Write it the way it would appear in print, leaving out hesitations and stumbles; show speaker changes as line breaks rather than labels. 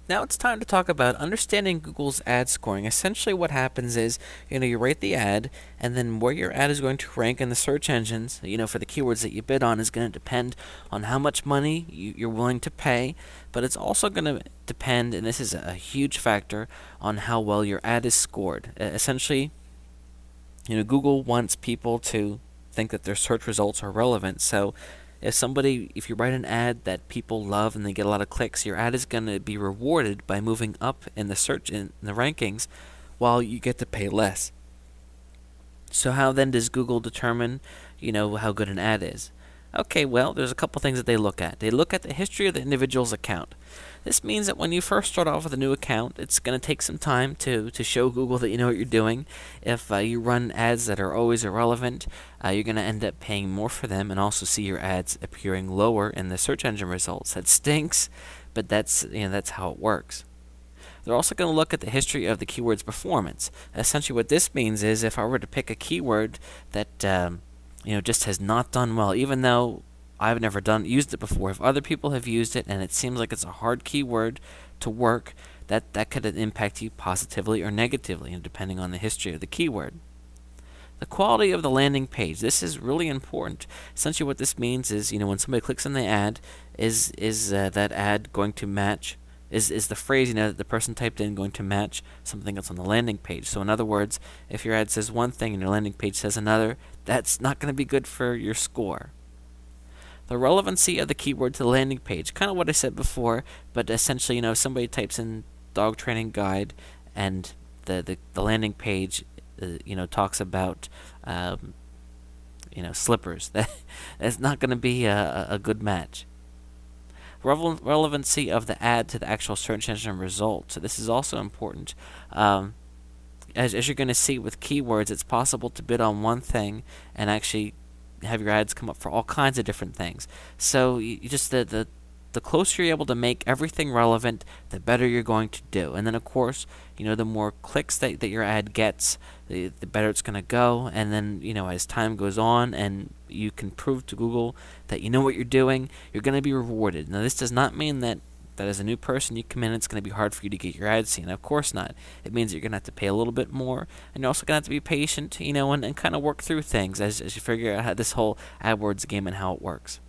Now it's time to talk about understanding Google's ad scoring. Essentially what happens is, you write the ad, and then where your ad is going to rank in the search engines, for the keywords that you bid on is going to depend on how much money you're willing to pay, but it's also going to depend, and this is a huge factor, on how well your ad is scored. Essentially, Google wants people to think that their search results are relevant. So if you write an ad that people love and they get a lot of clicks, your ad is going to be rewarded by moving up in the search in the rankings, while you get to pay less. So how then does Google determine, how good an ad is? Okay, well, there's a couple things that they look at. They look at the history of the individual's account. This means that when you first start off with a new account, it's going to take some time to show Google that you know what you're doing. If you run ads that are always irrelevant, you're going to end up paying more for them and also see your ads appearing lower in the search engine results. That stinks, but that's how it works. They're also going to look at the history of the keyword's performance. Essentially, what this means is if I were to pick a keyword that just has not done well, even though I've never used it before. If other people have used it and it seems like it's a hard keyword to work, that could impact you positively or negatively, depending on the history of the keyword. The quality of the landing page. This is really important. Essentially, what this means is, when somebody clicks on the ad, is that ad going to match? Is the phrase that the person typed in going to match something that's on the landing page? So in other words, if your ad says one thing and your landing page says another, that's not going to be good for your score. The relevancy of the keyword to the landing page, kind of what I said before, but essentially, if somebody types in dog training guide and the landing page, talks about, slippers, that's not going to be a good match. Relevancy of the ad to the actual search engine results. So this is also important. As you're going to see with keywords, it's possible to bid on one thing and actually have your ads come up for all kinds of different things. So you just the closer you're able to make everything relevant, the better you're going to do. And then of course, the more clicks that your ad gets, the better it's going to go. And then, as time goes on and you can prove to Google that you know what you're doing, you're going to be rewarded. Now this does not mean that as a new person you come in, it's going to be hard for you to get your ads seen. Of course not. It means you're going to have to pay a little bit more, and you're also going to have to be patient, and kind of work through things as you figure out how this whole AdWords game and how it works.